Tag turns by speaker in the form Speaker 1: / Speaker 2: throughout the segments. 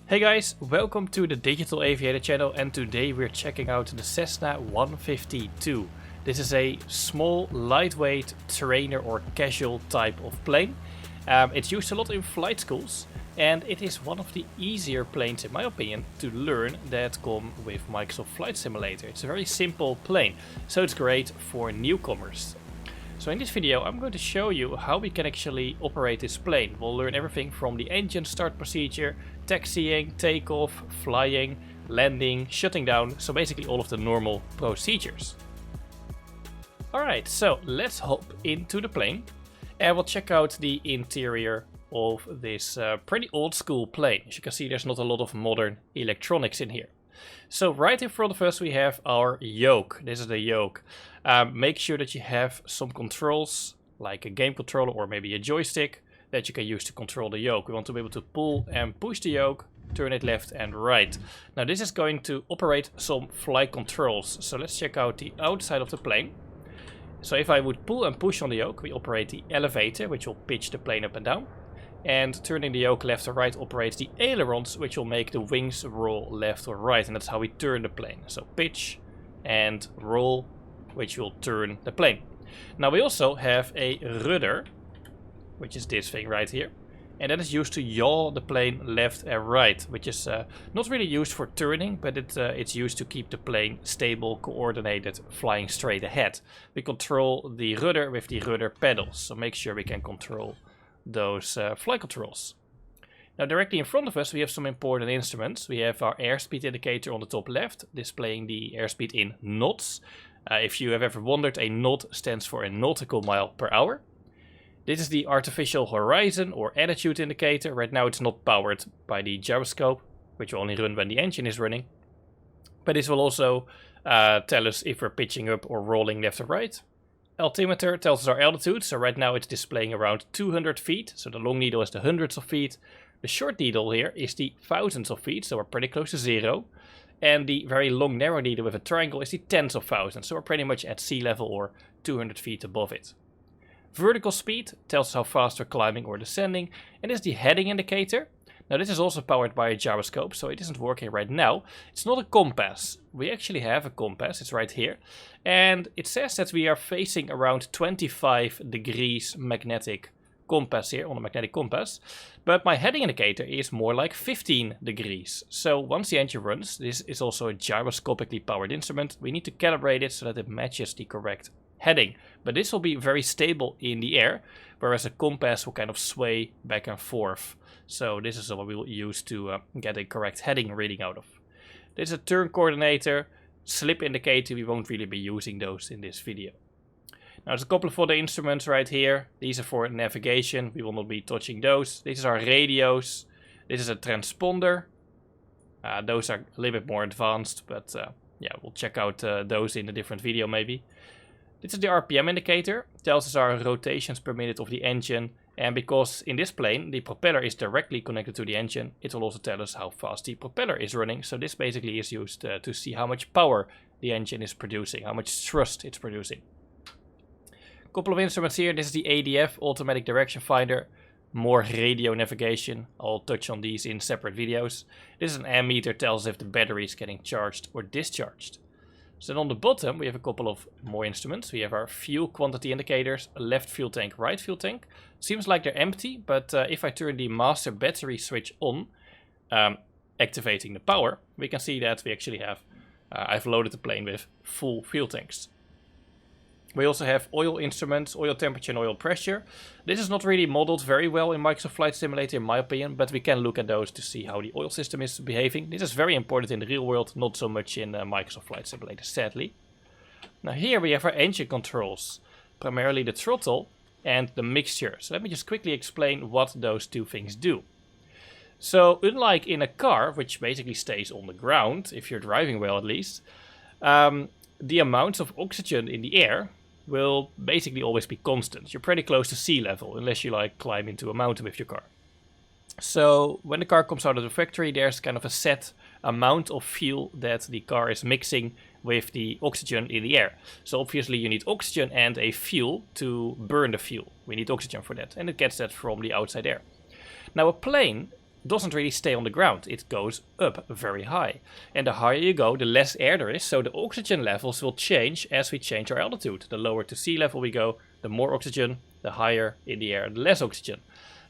Speaker 1: Hey guys, welcome to the Digital Aviator channel, and today we're checking out the Cessna 152. This is a small, lightweight trainer or casual type of plane. It's used a lot in flight schools, and it is one of the easier planes, in my opinion, to learn that come with Microsoft Flight Simulator. It's a very simple plane, so it's great for newcomers. So in this video I'm going to show you how we can actually operate this plane. We'll learn everything from the engine start procedure, taxiing, takeoff, flying, landing, shutting down, so basically all of the normal procedures. Alright, so let's hop into the plane and we'll check out the interior of this pretty old school plane. As you can see, there's not a lot of modern electronics in here. So right in front of us we have our yoke. This is the yoke. Make sure that you have some controls, like a game controller or maybe a joystick, that you can use to control the yoke. We want to be able to pull and push the yoke, turn it left and right. Now this is going to operate some flight controls. So let's check out the outside of the plane. So if I would pull and push on the yoke, we operate the elevator, which will pitch the plane up and down. And turning the yoke left or right operates the ailerons, which will make the wings roll left or right. And that's how we turn the plane. So pitch and roll, which will turn the plane. Now we also have a rudder, which is this thing right here. And that is used to yaw the plane left and right, which is not really used for turning, but it's used to keep the plane stable, coordinated, flying straight ahead. We control the rudder with the rudder pedals, so make sure we can control those flight controls. Now directly in front of us we have some important instruments. We have our airspeed indicator on the top left, displaying the airspeed in knots. If you have ever wondered, a knot stands for a nautical mile per hour. This is the artificial horizon or attitude indicator. Right now it's not powered by the gyroscope, which will only run when the engine is running. But this will also tell us if we're pitching up or rolling left or right. Altimeter tells us our altitude, so right now it's displaying around 200 feet, so the long needle is the hundreds of feet. The short needle here is the thousands of feet, so we're pretty close to zero. And the very long narrow needle with a triangle is the tens of thousands, so we're pretty much at sea level or 200 feet above it. Vertical speed tells us how fast we're climbing or descending, and is the heading indicator. Now this is also powered by a gyroscope, so it isn't working right now. It's not a compass. We actually have a compass, it's right here. And it says that we are facing around 25 degrees magnetic compass here, on a magnetic compass. But my heading indicator is more like 15 degrees. So once the engine runs, this is also a gyroscopically powered instrument. We need to calibrate it so that it matches the correct heading. But this will be very stable in the air, whereas a compass will kind of sway back and forth. So this is what we will use to get a correct heading reading out of. This is a turn coordinator, slip indicator. We won't really be using those in this video. Now there's a couple of other instruments right here. These are for navigation. We will not be touching those. These are radios. This is a transponder. Those are a little bit more advanced, but yeah, we'll check out those in a different video maybe. This is the RPM indicator. Tells us our rotations per minute of the engine. And because in this plane the propeller is directly connected to the engine, it will also tell us how fast the propeller is running. So this basically is used to see how much power the engine is producing, how much thrust it's producing. Couple of instruments here. This is the ADF, Automatic Direction Finder. More radio navigation. I'll touch on these in separate videos. This is an ammeter, tells us if the battery is getting charged or discharged. So then on the bottom we have a couple of more instruments. We have our fuel quantity indicators, left fuel tank, right fuel tank. Seems like they're empty, but if I turn the master battery switch on, activating the power, we can see that we actually have, I've loaded the plane with full fuel tanks. We also have oil instruments, oil temperature and oil pressure. This is not really modeled very well in Microsoft Flight Simulator in my opinion, but we can look at those to see how the oil system is behaving. This is very important in the real world, not so much in Microsoft Flight Simulator, sadly. Now here we have our engine controls, primarily the throttle and the mixture. So let me just quickly explain what those two things do. So unlike in a car, which basically stays on the ground, if you're driving well at least, the amounts of oxygen in the air will basically always be constant. You're pretty close to sea level, unless you like climb into a mountain with your car. So when the car comes out of the factory, there's kind of a set amount of fuel that the car is mixing with the oxygen in the air. So obviously you need oxygen and a fuel to burn the fuel. We need oxygen for that, and it gets that from the outside air. Now a plane doesn't really stay on the ground. It goes up very high. And the higher you go, the less air there is, so the oxygen levels will change as we change our altitude. The lower to sea level we go, the more oxygen, the higher in the air, the less oxygen.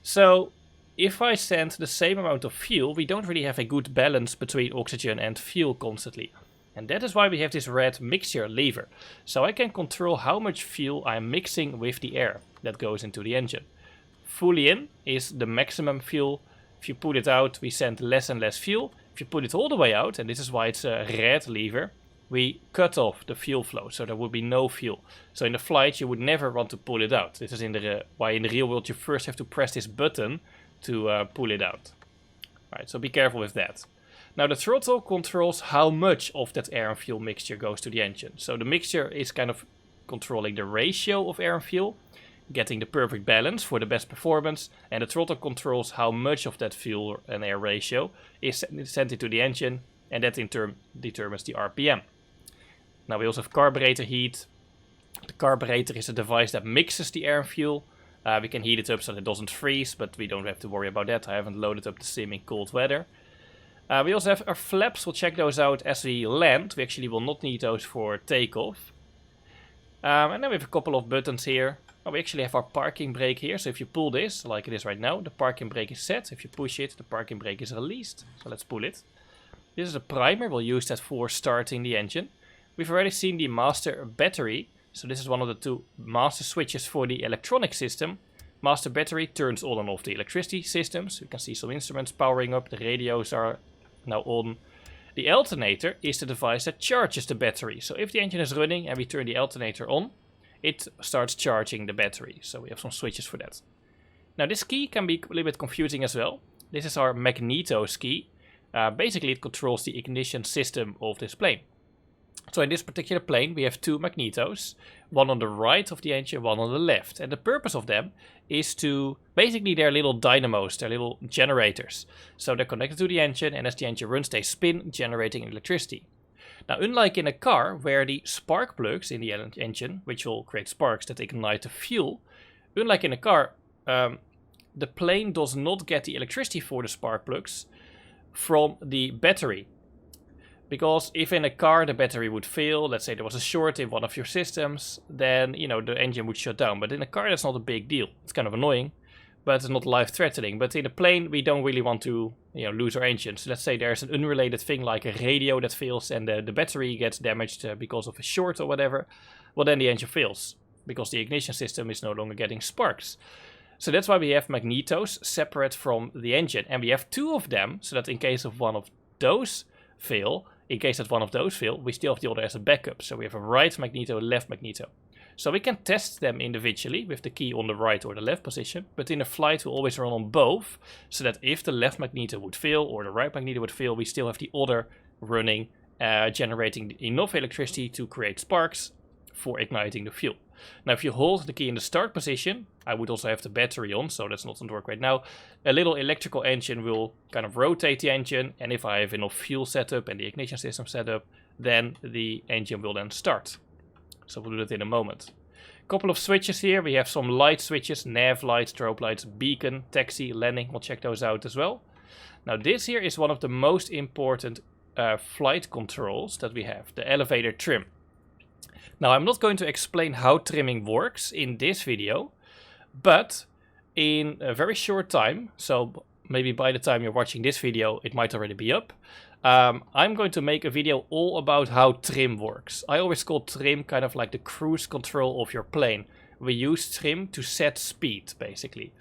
Speaker 1: So if I send the same amount of fuel, we don't really have a good balance between oxygen and fuel constantly. And that is why we have this red mixture lever. So I can control how much fuel I'm mixing with the air that goes into the engine. Fully in is the maximum fuel. If you put it out, we send less and less fuel. If you put it all the way out, and this is why it's a red lever, we cut off the fuel flow, so there would be no fuel. So in the flight, you would never want to pull it out. This is why in the real world you first have to press this button to pull it out. Alright, so be careful with that. Now the throttle controls how much of that air and fuel mixture goes to the engine. So the mixture is kind of controlling the ratio of air and fuel, getting the perfect balance for the best performance, and the throttle controls how much of that fuel and air ratio is sent into the engine, and that in turn determines the RPM. Now we also have carburetor heat. The carburetor is a device that mixes the air and fuel. We can heat it up so that it doesn't freeze, but we don't have to worry about that. I haven't loaded up the sim in cold weather. We also have our flaps. We'll check those out as we land. We actually will not need those for takeoff. And then we have a couple of buttons here. We actually have our parking brake here. So if you pull this, like it is right now, the parking brake is set. If you push it, the parking brake is released. So let's pull it. This is a primer. We'll use that for starting the engine. We've already seen the master battery. So this is one of the two master switches for the electronic system. Master battery turns on and off the electricity systems. You can see some instruments powering up. The radios are now on. The alternator is the device that charges the battery. So if the engine is running and we turn the alternator on, it starts charging the battery. So we have some switches for that. Now this key can be a little bit confusing as well. This is our magnetos key. Basically it controls the ignition system of this plane. So in this particular plane we have two magnetos, one on the right of the engine, one on the left. And the purpose of them is to, basically they're little dynamos, they're little generators. So they're connected to the engine, and as the engine runs they spin, generating electricity. Now unlike in a car where the spark plugs in the engine, which will create sparks that ignite the fuel, unlike in a car, the plane does not get the electricity for the spark plugs from the battery. Because if in a car the battery would fail, let's say there was a short in one of your systems, then the engine would shut down. But in a car that's not a big deal. It's kind of annoying, but it's not life-threatening. But in a plane we don't really want to lose our engine. So let's say there's an unrelated thing like a radio that fails and the battery gets damaged because of a short or whatever. Well, then the engine fails because the ignition system is no longer getting sparks. So that's why we have magnetos separate from the engine. And we have two of them so that in case of one of those fail, we still have the other as a backup. So we have a right magneto, left magneto. So we can test them individually with the key on the right or the left position. But in a flight we'll always run on both, so that if the left magneto would fail or the right magneto would fail, we still have the other running, generating enough electricity to create sparks for igniting the fuel. Now if you hold the key in the start position, I would also have the battery on, so that's not going to work right now. A little electrical engine will kind of rotate the engine, and if I have enough fuel set up and the ignition system set up, then the engine will then start. So we'll do that in a moment. A couple of switches here. We have some light switches, nav lights, strobe lights, beacon, taxi, landing. We'll check those out as well. Now this here is one of the most important flight controls that we have, the elevator trim. Now I'm not going to explain how trimming works in this video, but in a very short time, so maybe by the time you're watching this video it might already be up, I'm going to make a video all about how trim works. I always call trim kind of like the cruise control of your plane. We use trim to set speed basically,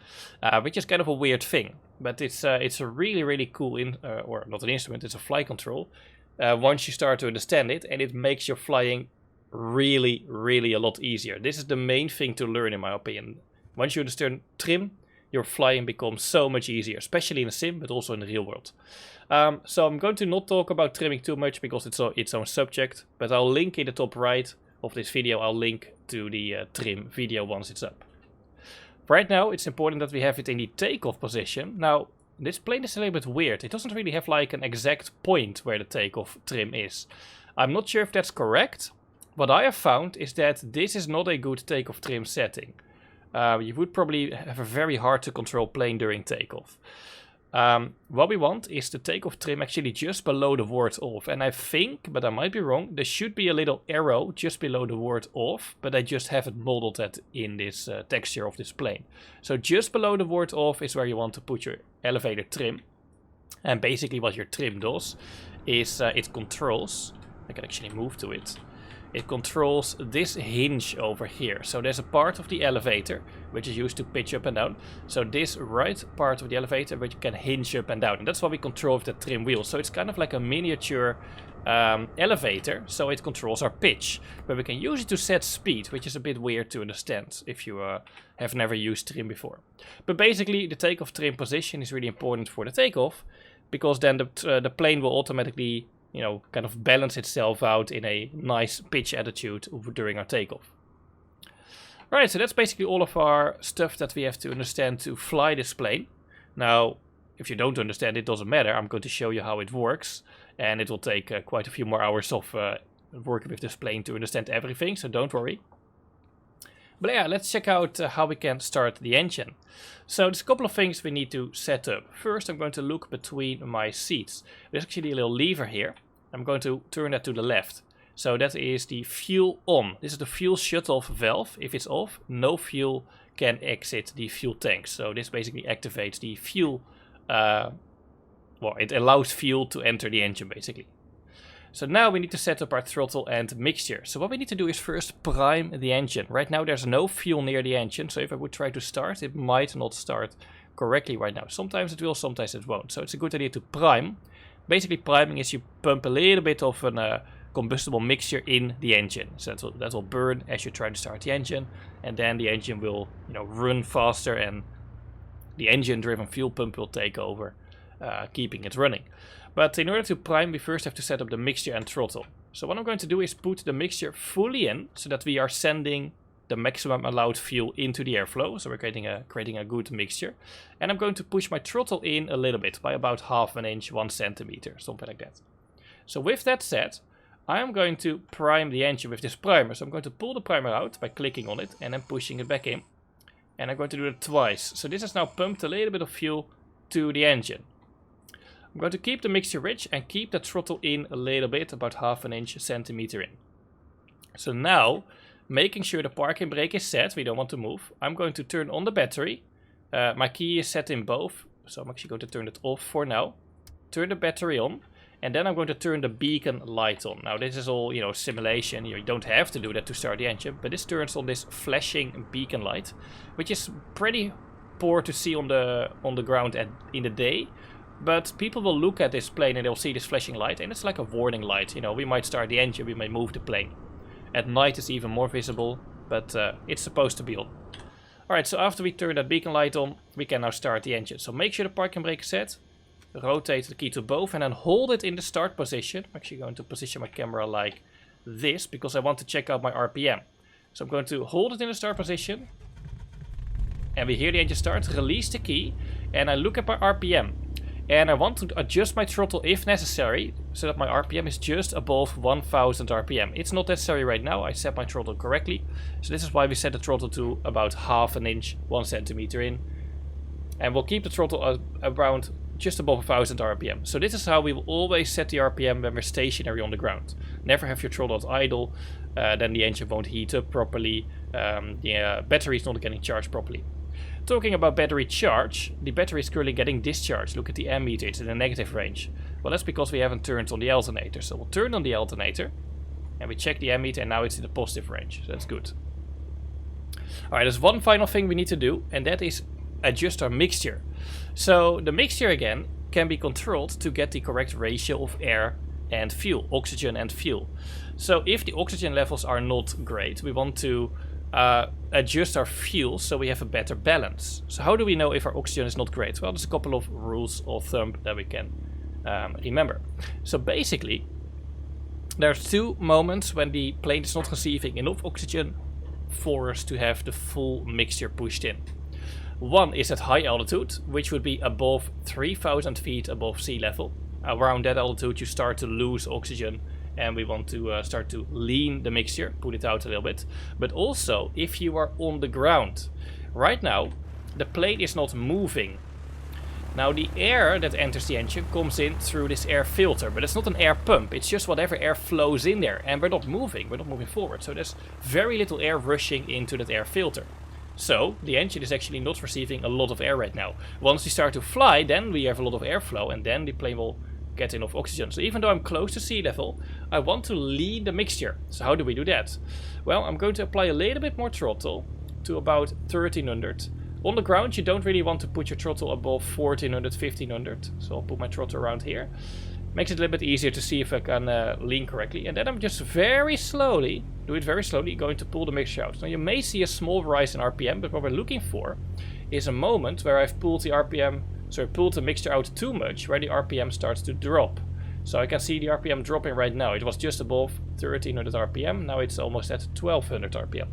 Speaker 1: which is kind of a weird thing, but it's a really cool, or not an instrument, it's a flight control. Once you start to understand it, and it makes your flying really a lot easier. This is the main thing to learn in my opinion. Once you understand trim, your flying becomes so much easier, especially in a sim, but also in the real world. So I'm going to not talk about trimming too much because it's its own subject, but I'll link in the top right of this video, I'll link to the trim video once it's up. Right now it's important that we have it in the takeoff position. Now this plane is a little bit weird. It doesn't really have like an exact point where the takeoff trim is. I'm not sure if that's correct. What I have found is that this is not a good takeoff trim setting. You would probably have a very hard to control plane during takeoff. What we want is the takeoff trim actually just below the word off. And I think, but I might be wrong, there should be a little arrow just below the word off, but I just haven't modeled that in this texture of this plane. So just below the word off is where you want to put your elevator trim. And basically what your trim does is it controls, I can actually move to it. It controls this hinge over here. So there's a part of the elevator which is used to pitch up and down. So this right part of the elevator which you can hinge up and down. And that's what we control with the trim wheel. So it's kind of like a miniature elevator. So it controls our pitch. But we can use it to set speed, which is a bit weird to understand if you have never used trim before. But basically the takeoff trim position is really important for the takeoff. Because then the plane will automatically, you know, kind of balance itself out in a nice pitch attitude during our takeoff. Right, so that's basically all of our stuff that we have to understand to fly this plane. Now, if you don't understand, it doesn't matter. I'm going to show you how it works. And it will take quite a few more hours of working with this plane to understand everything, so don't worry. But yeah, let's check out how we can start the engine. So there's a couple of things we need to set up. First, I'm going to look between my seats. There's actually a little lever here. I'm going to turn that to the left. So that is the fuel on. This is the fuel shut-off valve. If it's off, no fuel can exit the fuel tank. So this basically activates the fuel. Well, it allows fuel to enter the engine basically. So now we need to set up our throttle and mixture. So what we need to do is first prime the engine. Right now there's no fuel near the engine, so if I would try to start, it might not start correctly right now. Sometimes it will, sometimes it won't. So it's a good idea to prime. Basically priming is you pump a little bit of a combustible mixture in the engine. So that will burn as you try to start the engine, and then the engine will, you know, run faster and the engine driven fuel pump will take over, keeping it running. But in order to prime, we first have to set up the mixture and throttle. So what I'm going to do is put the mixture fully in, so that we are sending the maximum allowed fuel into the airflow. So we're creating a good mixture. And I'm going to push my throttle in a little bit, by about half an inch, 1 centimeter, something like that. So with that said, I am going to prime the engine with this primer. So I'm going to pull the primer out by clicking on it and then pushing it back in. And I'm going to do it twice. So this has now pumped a little bit of fuel to the engine. I'm going to keep the mixture rich and keep the throttle in a little bit, about half an inch, centimeter in. So now, making sure the parking brake is set, we don't want to move, I'm going to turn on the battery. My key is set in both, so I'm actually going to turn it off for now. Turn the battery on, and then I'm going to turn the beacon light on. Now this is all, you know, simulation. You don't have to do that to start the engine, but this turns on this flashing beacon light, which is pretty poor to see on the ground in the day. But people will look at this plane and they'll see this flashing light, and it's like a warning light. You know, we might start the engine, we may move the plane. At night it's even more visible, but it's supposed to be on. Alright, so after we turn that beacon light on, we can now start the engine. So make sure the parking brake is set, rotate the key to both, and then hold it in the start position. I'm actually going to position my camera like this, because I want to check out my RPM. So I'm going to hold it in the start position, and we hear the engine start, release the key, and I look at my RPM. And I want to adjust my throttle if necessary, so that my RPM is just above 1000 RPM. It's not necessary right now, I set my throttle correctly. So this is why we set the throttle to about half an inch, 1 centimeter in. And we'll keep the throttle around just above 1000 RPM. So this is how we will always set the RPM when we're stationary on the ground. Never have your throttle at idle, then the engine won't heat up properly, the battery is not getting charged properly. Talking about battery charge, the battery is currently getting discharged. Look at the ammeter, it's in the negative range. Well, that's because we haven't turned on the alternator. So we'll turn on the alternator and we check the ammeter, and now it's in the positive range. So that's good. Alright, there's one final thing we need to do, and that is adjust our mixture. So the mixture again can be controlled to get the correct ratio of air and fuel, oxygen and fuel. So if the oxygen levels are not great, we want to adjust our fuel so we have a better balance. So how do we know if our oxygen is not great? Well, there's a couple of rules of thumb that we can remember. So basically, there's two moments when the plane is not receiving enough oxygen for us to have the full mixture pushed in. One is at high altitude, which would be above 3000 feet above sea level. Around that altitude you start to lose oxygen, and we want to start to lean the mixture, put it out a little bit. But also, if you are on the ground, right now, the plane is not moving. Now the air that enters the engine comes in through this air filter, but it's not an air pump, it's just whatever air flows in there, and we're not moving forward, so there's very little air rushing into that air filter. So the engine is actually not receiving a lot of air right now. Once we start to fly, then we have a lot of airflow, and then the plane will get enough oxygen. So even though I'm close to sea level, I want to lean the mixture. So how do we do that? Well, I'm going to apply a little bit more throttle to about 1300. On the ground, you don't really want to put your throttle above 1400, 1500. So I'll put my throttle around here. Makes it a little bit easier to see if I can lean correctly. And then I'm just very slowly going to pull the mixture out. Now you may see a small rise in RPM, but what we're looking for is a moment where I've pulled the mixture out too much, where the RPM starts to drop. So I can see the RPM dropping right now. It was just above 1300 RPM, now it's almost at 1200 RPM.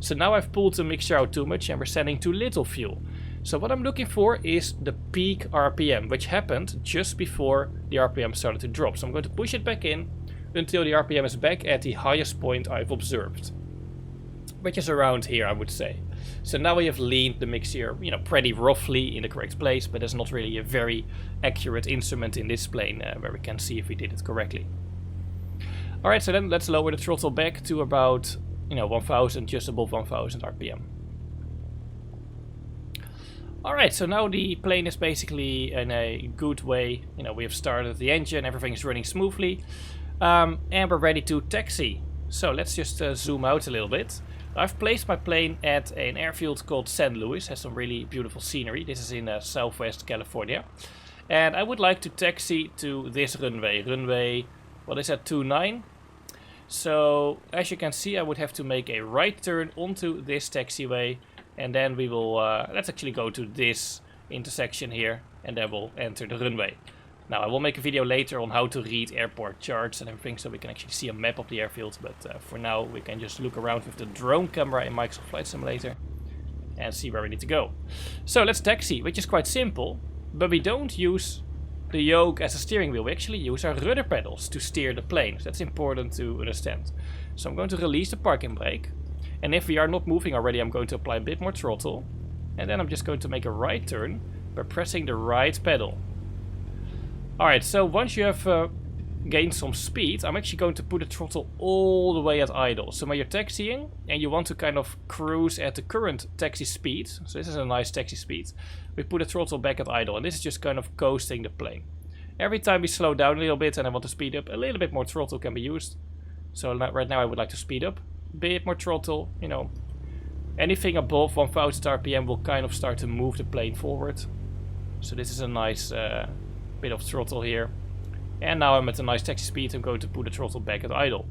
Speaker 1: So now I've pulled the mixture out too much and we're sending too little fuel. So what I'm looking for is the peak RPM, which happened just before the RPM started to drop. So I'm going to push it back in until the RPM is back at the highest point I've observed, which is around here, I would say. So now we have leaned the mixture, pretty roughly in the correct place, but there's not really a very accurate instrument in this plane where we can see if we did it correctly. Alright, so then let's lower the throttle back to about 1000, just above 1000 RPM. Alright, so now the plane is basically in a good way. We have started the engine, everything is running smoothly, and we're ready to taxi. So let's just zoom out a little bit. I've placed my plane at an airfield called San Luis, has some really beautiful scenery. This is in southwest California. And I would like to taxi to this runway, what is that, 29? So as you can see, I would have to make a right turn onto this taxiway, and then we will, let's actually go to this intersection here, and then we'll enter the runway. Now I will make a video later on how to read airport charts and everything, so we can actually see a map of the airfield, but for now we can just look around with the drone camera in Microsoft Flight Simulator and see where we need to go. So let's taxi, which is quite simple, but we don't use the yoke as a steering wheel. We actually use our rudder pedals to steer the plane. So that's important to understand. So I'm going to release the parking brake, and if we are not moving already, I'm going to apply a bit more throttle, and then I'm just going to make a right turn by pressing the right pedal. Alright, so once you have gained some speed, I'm actually going to put the throttle all the way at idle. So when you're taxiing and you want to kind of cruise at the current taxi speed, so this is a nice taxi speed, we put the throttle back at idle, and this is just kind of coasting the plane. Every time we slow down a little bit and I want to speed up, a little bit more throttle can be used. So right now I would like to speed up, a bit more throttle, anything above 1000 RPM will kind of start to move the plane forward. So this is a nice bit of throttle here, and now I'm at a nice taxi speed. I'm going to put the throttle back at idle.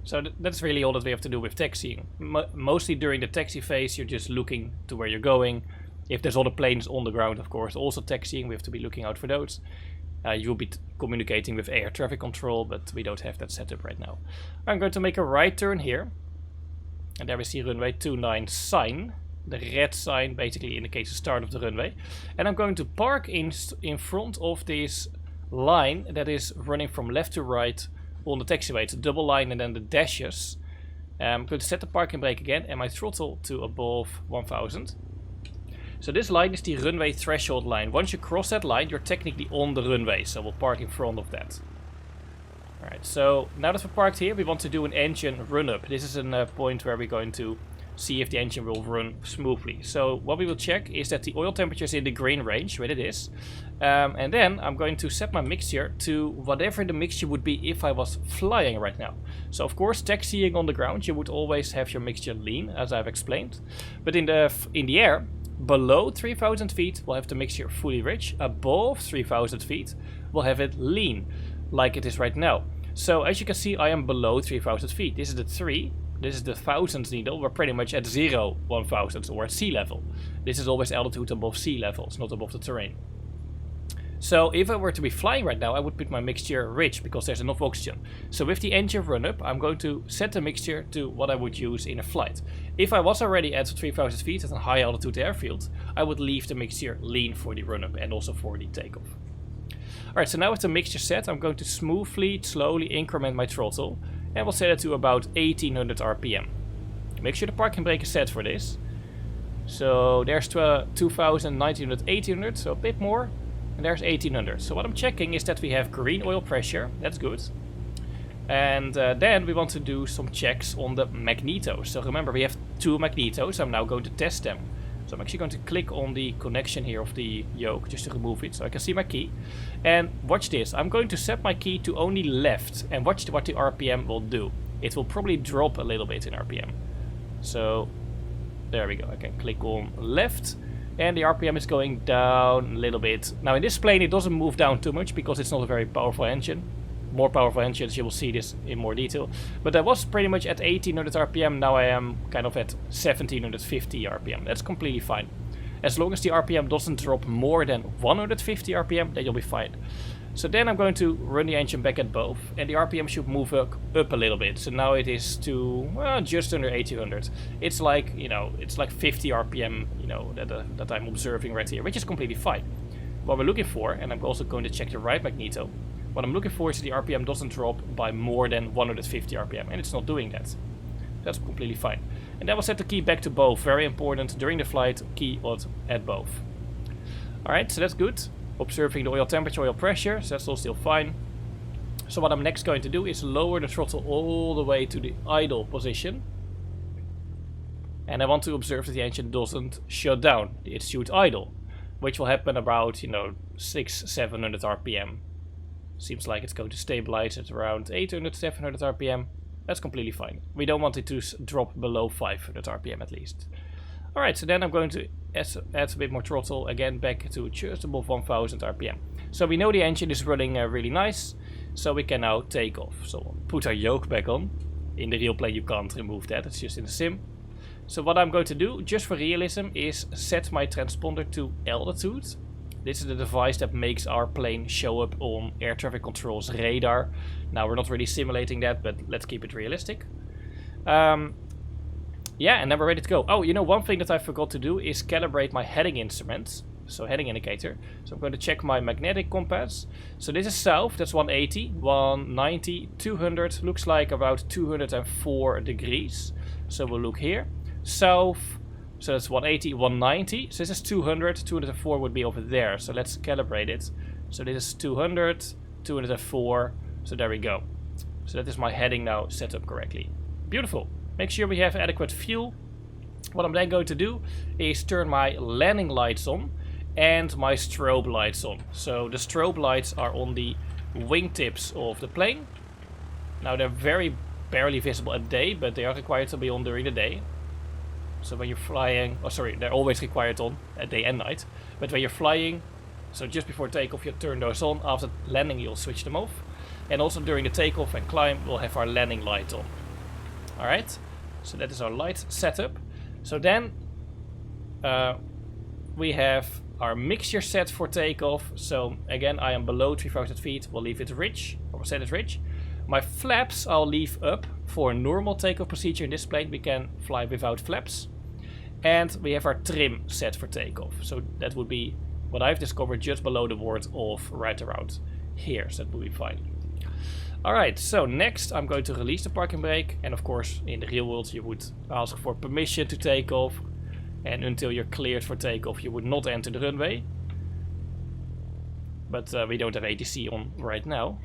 Speaker 1: So that's really all that we have to do with taxiing. Mostly during the taxi phase you're just looking to where you're going. If there's other planes on the ground, of course, also taxiing, we have to be looking out for those. You'll be communicating with air traffic control, but we don't have that set up right now. I'm going to make a right turn here, and there we see runway 29 sign. The red sign basically indicates the start of the runway. And I'm going to park in front of this line that is running from left to right on the taxiway. It's a double line and then the dashes. I'm going to set the parking brake again and my throttle to above 1000. So this line is the runway threshold line. Once you cross that line, you're technically on the runway. So we'll park in front of that. Alright, so now that we're parked here, we want to do an engine run up. This is a point where we're going to see if the engine will run smoothly. So what we will check is that the oil temperature is in the green range, where it is. And then I'm going to set my mixture to whatever the mixture would be if I was flying right now. So of course, taxiing on the ground, you would always have your mixture lean, as I've explained. But in the air, below 3000 feet, we'll have the mixture fully rich. Above 3000 feet, we'll have it lean, like it is right now. So as you can see, I am below 3000 feet. This is the 3. This is the thousands needle. We're pretty much at 0 1000s or at sea level. This is always altitude above sea level, it's not above the terrain. So if I were to be flying right now, I would put my mixture rich because there's enough oxygen. So with the engine run up, I'm going to set the mixture to what I would use in a flight. If I was already at 3000 feet at a high altitude airfield, I would leave the mixture lean for the run up and also for the takeoff. Alright, so now with the mixture set, I'm going to slowly increment my throttle. And we'll set it to about 1800 RPM. Make sure the parking brake is set for this. So there's 2000, 1900, 1800, so a bit more. And there's 1800. So what I'm checking is that we have green oil pressure. That's good. And then we want to do some checks on the magnetos. So remember, we have 2 magnetos. I'm now going to test them. So I'm actually going to click on the connection here of the yoke just to remove it so I can see my key. And watch this. I'm going to set my key to only left. And watch what the RPM will do. It will probably drop a little bit in RPM. So there we go. I can click on left. And the RPM is going down a little bit. Now in this plane it doesn't move down too much because it's not a very powerful engine. More powerful engines, you will see this in more detail. But I was pretty much at 1800 RPM, now I am kind of at 1750 RPM. That's completely fine. As long as the RPM doesn't drop more than 150 RPM, then you'll be fine. So then I'm going to run the engine back at both, and the RPM should move up a little bit. So now it is to, well, just under 1800. It's like, you know, it's like 50 RPM, you know, that I'm observing right here, which is completely fine. What we're looking for, and I'm also going to check the right magneto, what I'm looking for is the RPM doesn't drop by more than 150 RPM, and it's not doing that. That's completely fine. And then we'll set the key back to both. Very important during the flight, key at both. Alright, so that's good. Observing the oil temperature, oil pressure, so that's all still fine. So what I'm next going to do is lower the throttle all the way to the idle position. And I want to observe that the engine doesn't shut down. It should idle, which will happen about, you know, 600-700 RPM. Seems like it's going to stabilize at around 800-700 RPM. That's completely fine. We don't want it to drop below 500 RPM at least. Alright, so then I'm going to add a bit more throttle, again back to just above 1000 RPM. So we know the engine is running really nice, so we can now take off. So we'll put our yoke back on. In the real plane you can't remove that, it's just in the sim. So what I'm going to do, just for realism, is set my transponder to altitude. This is the device that makes our plane show up on air traffic control's radar. Now we're not really simulating that, but let's keep it realistic. Yeah, and then we're ready to go. Oh, you know, one thing that I forgot to do is calibrate my heading instrument. So heading indicator. So I'm going to check my magnetic compass. So this is south, that's 180, 190, 200, looks like about 204 degrees. So we'll look here. South. So that's 180, 190. So this is 200, 204 would be over there. So let's calibrate it. So this is 200, 204. So there we go. So that is my heading now set up correctly. Beautiful. Make sure we have adequate fuel. What I'm then going to do is turn my landing lights on and my strobe lights on. So the strobe lights are on the wingtips of the plane. Now they're very barely visible at day, but they are required to be on during the day. So when you're flying, oh sorry, they're always required on at day and night. But when you're flying, so just before takeoff you turn those on. After landing you'll switch them off. And also during the takeoff and climb we'll have our landing light on. Alright, so that is our light setup. So then we have our mixture set for takeoff. So again, I am below 3000 feet. We'll leave it rich, or we'll set it rich. My flaps I'll leave up for a normal takeoff procedure. In this plane we can fly without flaps. And we have our trim set for takeoff. So that would be what I've discovered just below the word off, right around here. So that will be fine. Alright, so next I'm going to release the parking brake. And of course in the real world you would ask for permission to take off. And until you're cleared for takeoff you would not enter the runway. But we don't have ATC on right now.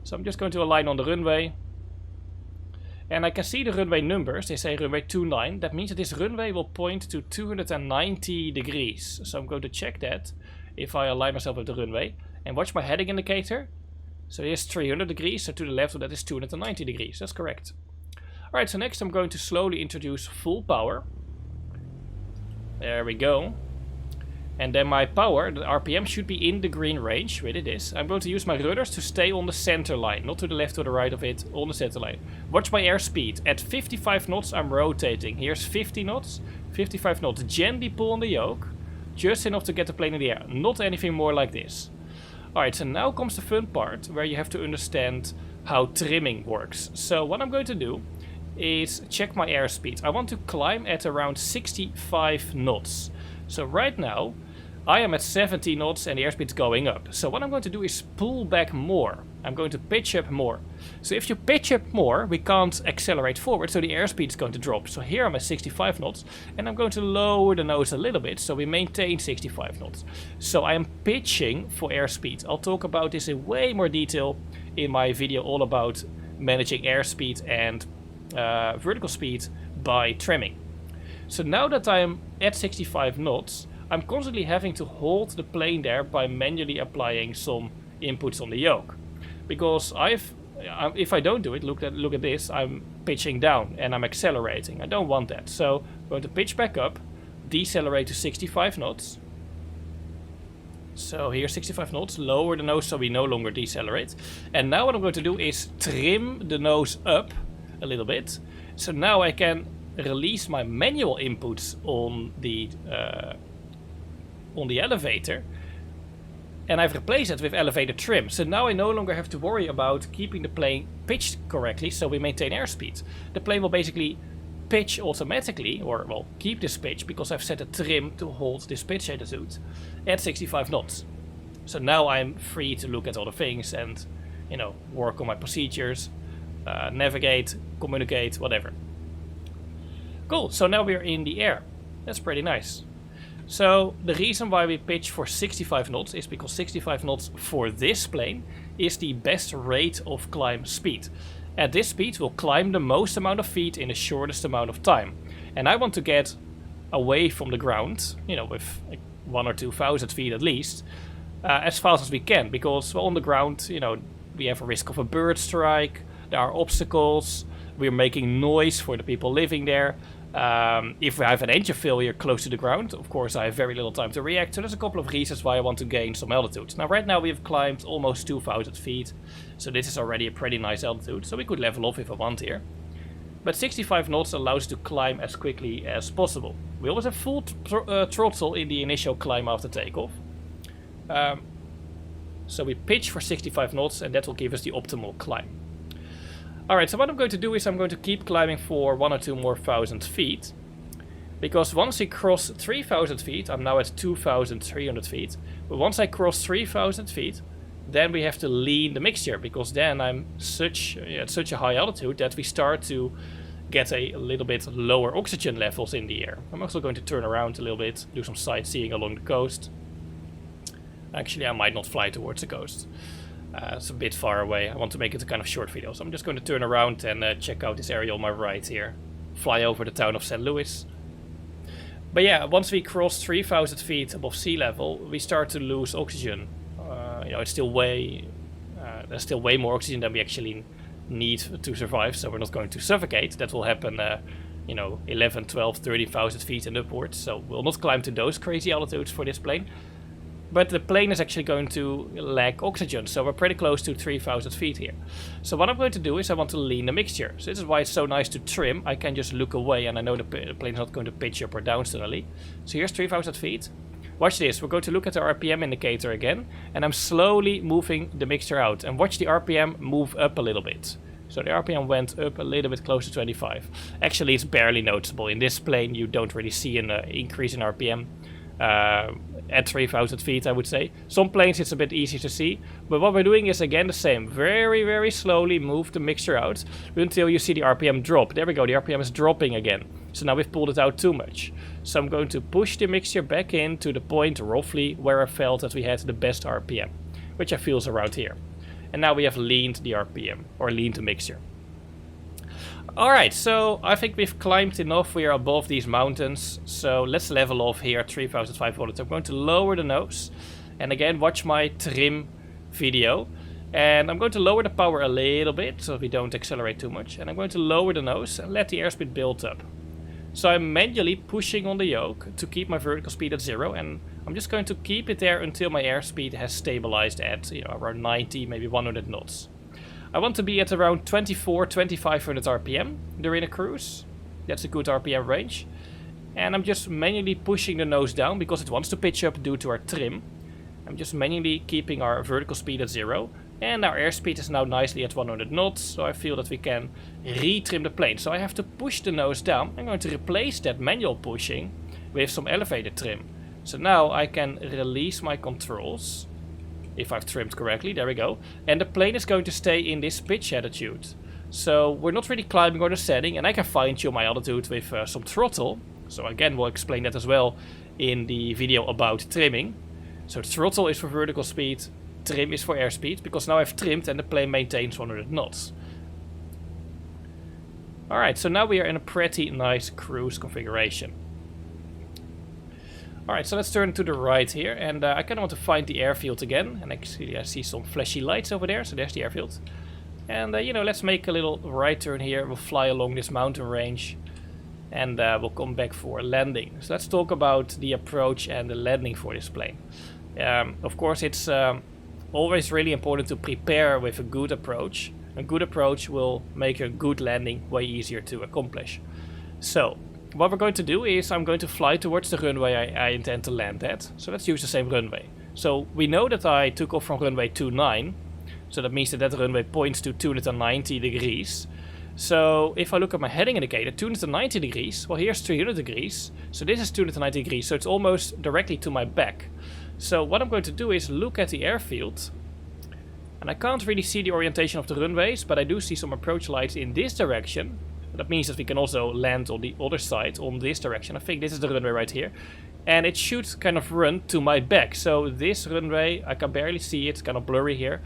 Speaker 1: So I'm just going to align on the runway. And I can see the runway numbers. They say runway 29. That means that this runway will point to 290 degrees. So I'm going to check that if I align myself with the runway. And watch my heading indicator. So here's 300 degrees. So to the left of that is 290 degrees. That's correct. Alright, so next I'm going to slowly introduce full power. There we go. And then my power, the RPM, should be in the green range, where it is. I'm going to use my rudders to stay on the center line, not to the left or the right of it, on the center line. Watch my airspeed. At 55 knots, I'm rotating. Here's 50 knots, 55 knots. Gently pull on the yoke, just enough to get the plane in the air. Not anything more like this. Alright, so now comes the fun part, where you have to understand how trimming works. So what I'm going to do is check my airspeed. I want to climb at around 65 knots. So right now, I am at 70 knots and the airspeed's going up. So what I'm going to do is pull back more. I'm going to pitch up more. So if you pitch up more, we can't accelerate forward, so the airspeed is going to drop. So here I'm at 65 knots, and I'm going to lower the nose a little bit, so we maintain 65 knots. So I am pitching for airspeed. I'll talk about this in way more detail in my video all about managing airspeed and vertical speed by trimming. So now that I'm at 65 knots, I'm constantly having to hold the plane there by manually applying some inputs on the yoke. Because if I don't do it, look at this, I'm pitching down and I'm accelerating. I don't want that. So I'm going to pitch back up, decelerate to 65 knots. So here 65 knots, lower the nose so we no longer decelerate. And now what I'm going to do is trim the nose up a little bit. So now I can release my manual inputs on the elevator, and I've replaced it with elevator trim. So now I no longer have to worry about keeping the plane pitched correctly so we maintain airspeed. The plane will basically pitch automatically, or well, keep this pitch because I've set a trim to hold this pitch attitude at 65 knots. So now I'm free to look at other things and, you know, work on my procedures, navigate, communicate, whatever. Cool, so now we're in the air. That's pretty nice. So the reason why we pitch for 65 knots is because 65 knots for this plane is the best rate of climb speed. At this speed we'll climb the most amount of feet in the shortest amount of time. And I want to get away from the ground, you know, with like 1,000 or 2,000 feet at least, as fast as we can. Because well, on the ground, you know, we have a risk of a bird strike, there are obstacles, we're making noise for the people living there. If we have an engine failure close to the ground, of course I have very little time to react, so there's a couple of reasons why I want to gain some altitude. Now right now we have climbed almost 2,000 feet, so this is already a pretty nice altitude, so we could level off if I want here. But 65 knots allows us to climb as quickly as possible. We always have full throttle in the initial climb after takeoff. So we pitch for 65 knots and that will give us the optimal climb. Alright, so what I'm going to do is I'm going to keep climbing for 1,000 or 2,000 more feet. Because once we cross 3,000 feet, I'm now at 2,300 feet. But once I cross 3,000 feet, then we have to lean the mixture. Because then I'm at such a high altitude that we start to get a little bit lower oxygen levels in the air. I'm also going to turn around a little bit, do some sightseeing along the coast. Actually, I might not fly towards the coast. It's a bit far away. I want to make it a kind of short video, so I'm just going to turn around and check out this area on my right here. Fly over the town of St. Louis. But yeah, once we cross 3,000 feet above sea level, we start to lose oxygen. You know, it's still there's still way more oxygen than we actually need to survive, so we're not going to suffocate. That will happen, you know, 11, 12, 13,000 feet and upwards, so we'll not climb to those crazy altitudes for this plane. But the plane is actually going to lack oxygen, so we're pretty close to 3,000 feet here. So what I'm going to do is I want to lean the mixture. So this is why it's so nice to trim. I can just look away and I know the plane is not going to pitch up or down suddenly. So here's 3,000 feet. Watch this, we're going to look at the RPM indicator again. And I'm slowly moving the mixture out. And watch the RPM move up a little bit. So the RPM went up a little bit close to 25. Actually, it's barely noticeable. In this plane, you don't really see an increase in RPM. At 3,000 feet, I would say. Some planes it's a bit easier to see, but what we're doing is again the same. Very, very slowly move the mixture out until you see the RPM drop. There we go, the RPM is dropping again. So now we've pulled it out too much. So I'm going to push the mixture back in to the point roughly where I felt that we had the best RPM, which I feel is around here. And now we have leaned the RPM, or leaned the mixture. Alright, so I think we've climbed enough. We are above these mountains. So let's level off here at 3,500. I'm going to lower the nose. And again, watch my trim video. And I'm going to lower the power a little bit so we don't accelerate too much. And I'm going to lower the nose and let the airspeed build up. So I'm manually pushing on the yoke to keep my vertical speed at 0. And I'm just going to keep it there until my airspeed has stabilized at, you know, around 90, maybe 100 knots. I want to be at around 2,500 RPM during a cruise. That's a good RPM range. And I'm just manually pushing the nose down because it wants to pitch up due to our trim. I'm just manually keeping our vertical speed at 0. And our airspeed is now nicely at 100 knots. So I feel that we can retrim the plane. So I have to push the nose down. I'm going to replace that manual pushing with some elevator trim. So now I can release my controls, if I've trimmed correctly, there we go. And the plane is going to stay in this pitch attitude. So we're not really climbing or descending, and I can fine tune my altitude with some throttle. So again, we'll explain that as well in the video about trimming. So throttle is for vertical speed, trim is for airspeed, because now I've trimmed and the plane maintains 100 knots. Alright, so now we are in a pretty nice cruise configuration. Alright, so let's turn to the right here, and I kind of want to find the airfield again. And actually I see some flashy lights over there, so there's the airfield. And you know, let's make a little right turn here. We'll fly along this mountain range, and we'll come back for landing. So let's talk about the approach and the landing for this plane. Of course, it's always really important to prepare with a good approach. A good approach will make a good landing way easier to accomplish. So what we're going to do is I'm going to fly towards the runway I intend to land at. So let's use the same runway. So we know that I took off from runway 29. So that means that that runway points to 290 degrees. So if I look at my heading indicator, 290 degrees, well here's 300 degrees. So this is 290 degrees, so it's almost directly to my back. So what I'm going to do is look at the airfield. And I can't really see the orientation of the runways, but I do see some approach lights in this direction. That means that we can also land on the other side, on this direction. I think this is the runway right here. And it should kind of run to my back. So this runway, I can barely see it, it's kind of blurry here.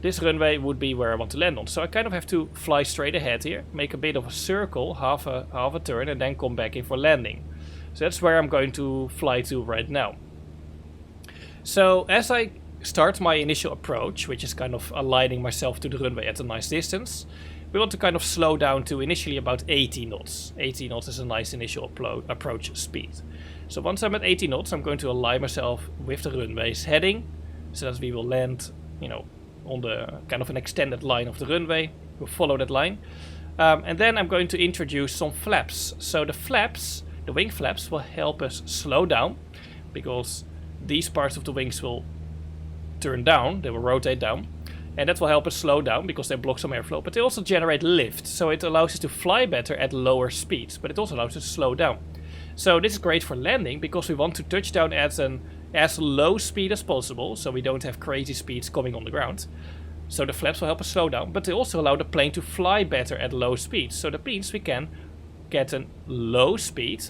Speaker 1: This runway would be where I want to land on. So I kind of have to fly straight ahead here, make a bit of a circle, half a turn, and then come back in for landing. So that's where I'm going to fly to right now. So as I start my initial approach, which is kind of aligning myself to the runway at a nice distance, we want to kind of slow down to initially about 80 knots. 80 knots is a nice initial approach speed. So once I'm at 80 knots, I'm going to align myself with the runway's heading, so that we will land, you know, on the kind of an extended line of the runway. We'll follow that line. And then I'm going to introduce some flaps. So the flaps, the wing flaps, will help us slow down, because these parts of the wings will turn down, they will rotate down. And that will help us slow down because they block some airflow, but they also generate lift. So it allows us to fly better at lower speeds, but it also allows us to slow down. So this is great for landing because we want to touch down at an as low speed as possible, so we don't have crazy speeds coming on the ground. So the flaps will help us slow down, but they also allow the plane to fly better at low speeds. So that means we can get a low speed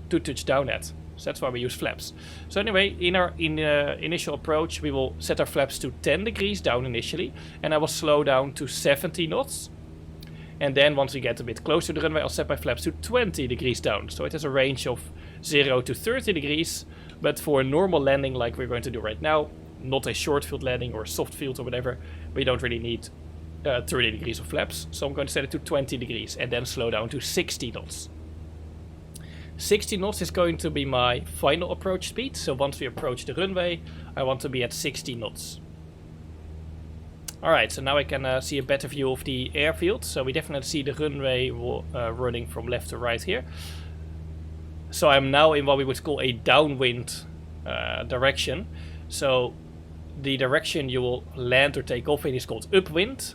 Speaker 1: to touch down at. So that's why we use flaps. So anyway, in our initial approach, we will set our flaps to 10 degrees down initially, and I will slow down to 70 knots. And then once we get a bit closer to the runway, I'll set my flaps to 20 degrees down. So it has a range of 0 to 30 degrees, but for a normal landing like we're going to do right now, not a short field landing or a soft field or whatever, we don't really need 30 degrees of flaps. So I'm going to set it to 20 degrees and then slow down to 60 knots. 60 knots is going to be my final approach speed. So once we approach the runway, I want to be at 60 knots. Alright, so now I can see a better view of the airfield. So we definitely see the runway running from left to right here. So I'm now in what we would call a downwind direction. So the direction you will land or take off in is called upwind.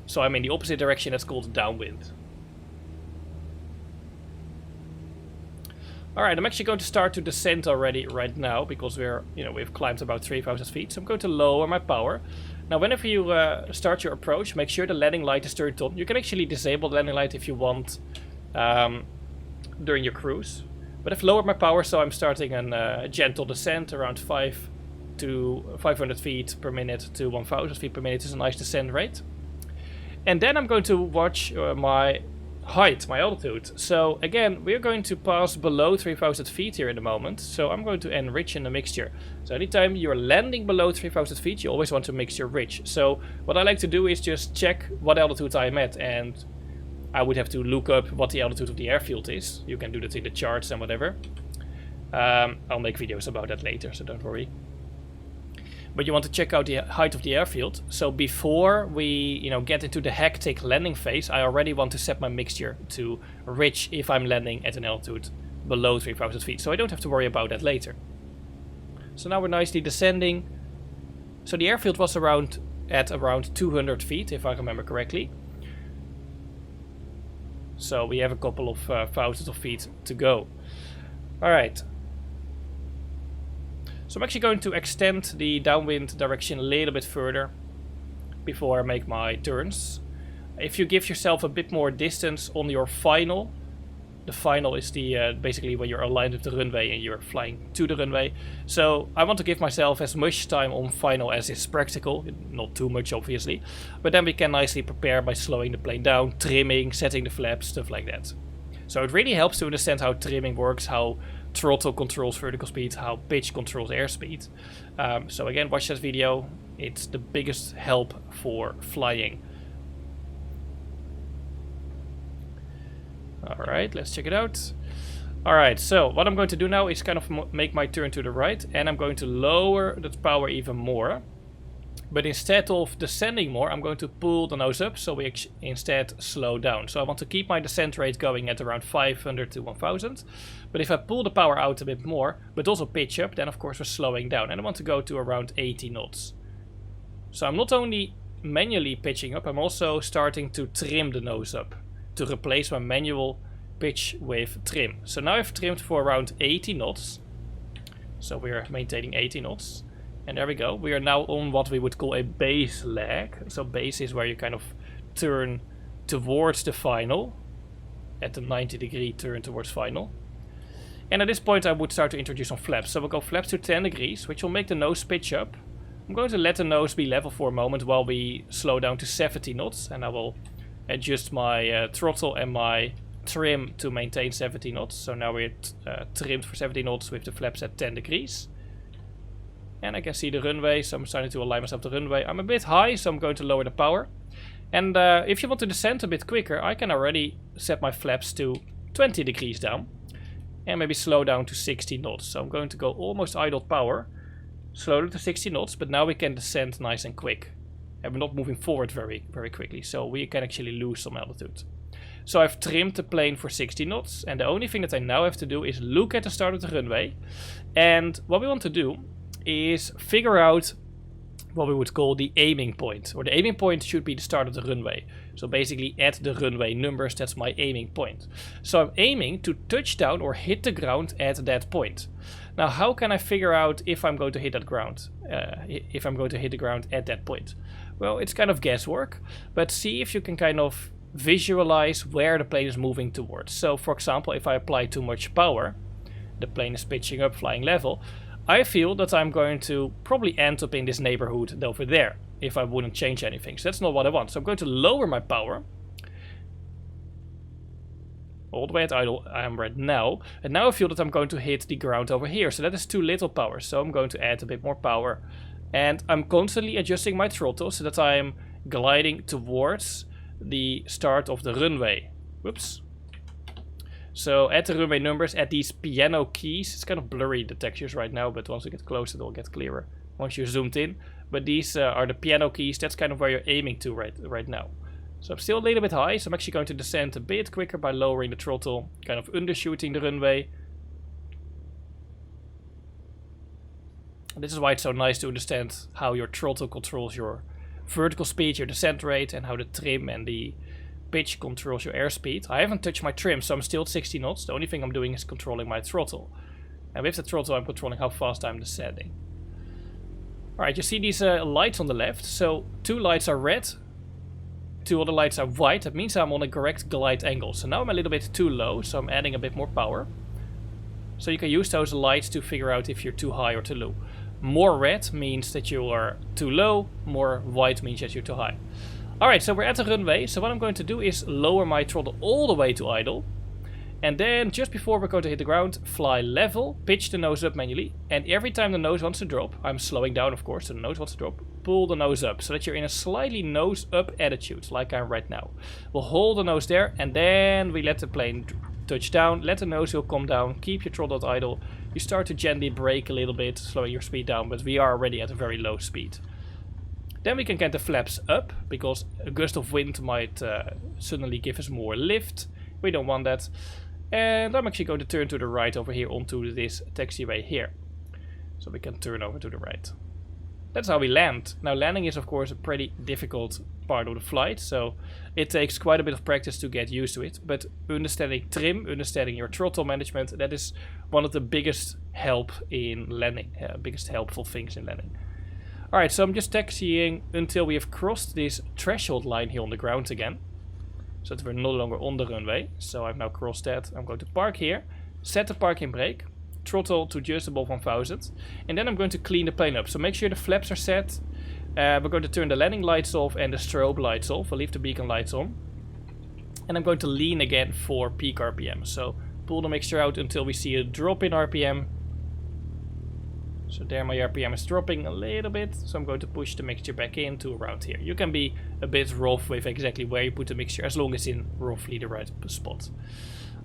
Speaker 1: So I'm in the opposite direction, that's called downwind. Alright, I'm actually going to start to descend already right now because we've climbed about 3,000 feet. So I'm going to lower my power. Now whenever you start your approach, make sure the landing light is turned on. You can actually disable the landing light if you want during your cruise. But I've lowered my power, so I'm starting a gentle descent around 500 feet per minute to 1,000 feet per minute is a nice descent rate. And then I'm going to watch my height, my altitude. So again, we're going to pass below 3,000 feet here in a moment. So I'm going to enrich in the mixture. So anytime you're landing below 3,000 feet, you always want to mix your rich. So what I like to do is just check what altitude I'm at, and I would have to look up what the altitude of the airfield is. You can do that in the charts and whatever. I'll make videos about that later, so don't worry. But you want to check out the height of the airfield. So before we get into the hectic landing phase, I already want to set my mixture to rich if I'm landing at an altitude below 3,000 feet. So I don't have to worry about that later. So now we're nicely descending. So the airfield was at around 200 feet, if I remember correctly. So we have a couple of thousands of feet to go. Alright. So I'm actually going to extend the downwind direction a little bit further before I make my turns. If you give yourself a bit more distance on your final, the final is the basically when you're aligned with the runway and you're flying to the runway. So I want to give myself as much time on final as is practical, not too much obviously, but then we can nicely prepare by slowing the plane down, trimming, setting the flaps, stuff like that. So it really helps to understand how trimming works, how throttle controls vertical speed, how pitch controls airspeed. So again, watch that video. It's the biggest help for flying. Alright, let's check it out. Alright, so what I'm going to do now is kind of make my turn to the right, and I'm going to lower the power even more. But instead of descending more, I'm going to pull the nose up, so we instead slow down. So I want to keep my descent rate going at around 500 to 1000. But if I pull the power out a bit more, but also pitch up, then of course we're slowing down. And I want to go to around 80 knots. So I'm not only manually pitching up, I'm also starting to trim the nose up to replace my manual pitch with trim. So now I've trimmed for around 80 knots. So we're maintaining 80 knots. And there we go. We are now on what we would call a base leg. So base is where you kind of turn towards the final. At the 90-degree turn towards final. And at this point I would start to introduce some flaps. So we'll go flaps to 10 degrees, which will make the nose pitch up. I'm going to let the nose be level for a moment while we slow down to 70 knots. And I will adjust my throttle and my trim to maintain 70 knots. So now we're trimmed for 70 knots with the flaps at 10 degrees. And I can see the runway, so I'm starting to align myself to the runway. I'm a bit high, so I'm going to lower the power. And if you want to descend a bit quicker, I can already set my flaps to 20 degrees down. And maybe slow down to 60 knots. So I'm going to go almost idle power. Slow it to 60 knots, but now we can descend nice and quick. And we're not moving forward very quickly, so we can actually lose some altitude. So I've trimmed the plane for 60 knots. And the only thing that I now have to do is look at the start of the runway. And what we want to do is figure out what we would call the aiming point. Or the aiming point should be the start of the runway. So basically at the runway numbers, that's my aiming point. So I'm aiming to touch down or hit the ground at that point. Now how can I figure out if I'm going to hit that ground? If I'm going to hit the ground at that point? Well, it's kind of guesswork, but see if you can kind of visualize where the plane is moving towards. So for example, if I apply too much power, the plane is pitching up, flying level, I feel that I'm going to probably end up in this neighborhood over there if I wouldn't change anything. So that's not what I want. So I'm going to lower my power all the way at idle I am right now. And now I feel that I'm going to hit the ground over here. So that is too little power. So I'm going to add a bit more power. And I'm constantly adjusting my throttle so that I'm gliding towards the start of the runway. Whoops. So at the runway numbers, at these piano keys, it's kind of blurry the textures right now, but once we get closer it will get clearer once you're zoomed in. But these are the piano keys, that's kind of where you're aiming to right now. So I'm still a little bit high, so I'm actually going to descend a bit quicker by lowering the throttle, kind of undershooting the runway. And this is why it's so nice to understand how your throttle controls your vertical speed, your descent rate, and how the trim and the pitch controls your airspeed. I haven't touched my trim, so I'm still at 60 knots. The only thing I'm doing is controlling my throttle. And with the throttle, I'm controlling how fast I'm descending. Alright, you see these lights on the left. So 2 lights are red, 2 other lights are white. That means I'm on a correct glide angle. So now I'm a little bit too low, so I'm adding a bit more power. So you can use those lights to figure out if you're too high or too low. More red means that you are too low, more white means that you're too high. Alright, so we're at the runway, so what I'm going to do is lower my throttle all the way to idle. And then, just before we're going to hit the ground, fly level, pitch the nose up manually. And every time the nose wants to drop, I'm slowing down of course, so the nose wants to drop, pull the nose up, so that you're in a slightly nose up attitude, like I'm right now. We'll hold the nose there, and then we let the plane touch down, let the nose wheel come down, keep your throttle at idle. You start to gently brake a little bit, slowing your speed down, but we are already at a very low speed. Then we can get the flaps up, because a gust of wind might suddenly give us more lift. We don't want that. And I'm actually going to turn to the right over here onto this taxiway here. So we can turn over to the right. That's how we land. Now landing is of course a pretty difficult part of the flight, so it takes quite a bit of practice to get used to it. But understanding trim, understanding your throttle management, that is one of the biggest help in landing, biggest helpful things in landing. Alright, so I'm just taxiing until we have crossed this threshold line here on the ground again. So that we're no longer on the runway. So I've now crossed that. I'm going to park here, set the parking brake, throttle to just above 1000, and then I'm going to clean the plane up. So make sure the flaps are set. We're going to turn the landing lights off and the strobe lights off. I'll leave the beacon lights on. And I'm going to lean again for peak RPM. So pull the mixture out until we see a drop in RPM. So there my RPM is dropping a little bit. So I'm going to push the mixture back in to around here. You can be a bit rough with exactly where you put the mixture, as long as it's in roughly the right spot.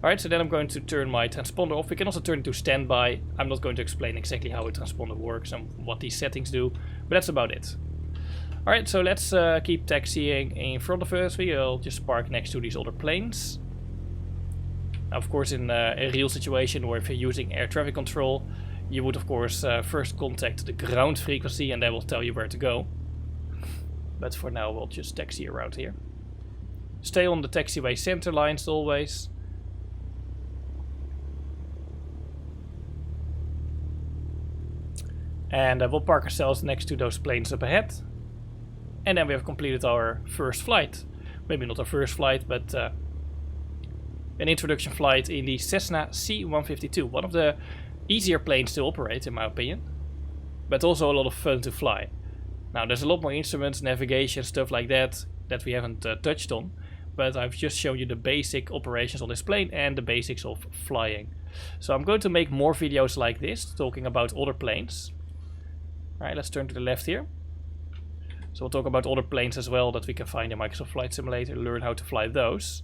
Speaker 1: Alright, so then I'm going to turn my transponder off. We can also turn it to standby. I'm not going to explain exactly how a transponder works and what these settings do, but that's about it. Alright, so let's keep taxiing in front of us. We'll just park next to these other planes. Now, of course, in a real situation, or if you're using air traffic control, you would of course first contact the ground frequency and they will tell you where to go. But for now we'll just taxi around here. Stay on the taxiway center lines always. And we'll park ourselves next to those planes up ahead. And then we have completed our first flight. Maybe not our first flight, but an introduction flight in the Cessna C152. One of the easier planes to operate, in my opinion. But also a lot of fun to fly. Now, there's a lot more instruments, navigation, stuff like that we haven't touched on. But I've just shown you the basic operations on this plane and the basics of flying. So I'm going to make more videos like this, talking about other planes. Alright, let's turn to the left here. So we'll talk about other planes as well that we can find in Microsoft Flight Simulator, learn how to fly those.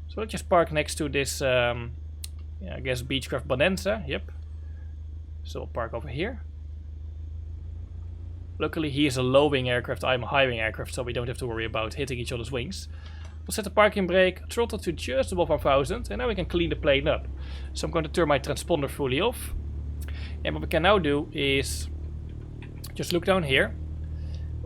Speaker 1: So we'll just park next to this, I guess, Beechcraft Bonanza, yep. So we'll park over here. Luckily he is a low-wing aircraft, I'm a high-wing aircraft, so we don't have to worry about hitting each other's wings. We'll set the parking brake, throttle to just above 1000, and now we can clean the plane up. So I'm going to turn my transponder fully off. And what we can now do is just look down here.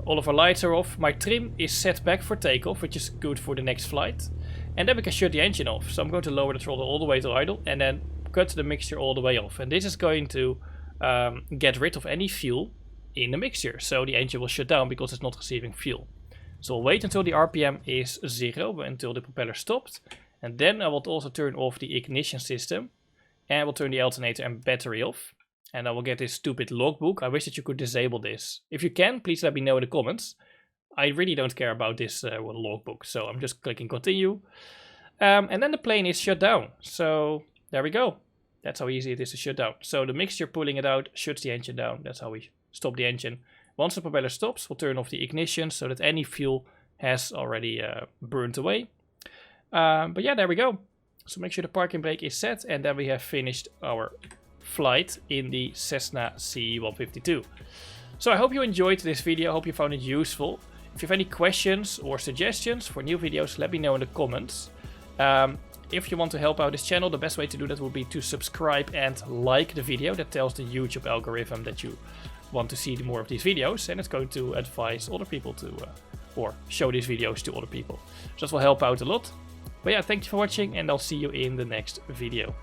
Speaker 1: All of our lights are off. My trim is set back for takeoff, which is good for the next flight. And then we can shut the engine off. So I'm going to lower the throttle all the way to idle and then cut the mixture all the way off. And this is going to get rid of any fuel in the mixture. So the engine will shut down because it's not receiving fuel. So we'll wait until the RPM is 0, until the propeller stopped. And then I will also turn off the ignition system. And we'll turn the alternator and battery off. And I will get this stupid logbook. I wish that you could disable this. If you can, please let me know in the comments. I really don't care about this logbook. So I'm just clicking continue. And then the plane is shut down. So there we go. That's how easy it is to shut down. So the mixture pulling it out shuts the engine down. That's how we stop the engine. Once the propeller stops, we'll turn off the ignition so that any fuel has already burnt away. But yeah, there we go. So make sure the parking brake is set, and then we have finished our flight in the Cessna C152. So I hope you enjoyed this video. I hope you found it useful. If you have any questions or suggestions for new videos, let me know in the comments. If you want to help out this channel, the best way to do that would be to subscribe and like the video. That tells the YouTube algorithm that you want to see more of these videos, and it's going to advise other people to or show these videos to other people. So this will help out a lot. But yeah, thank you for watching, and I'll see you in the next video.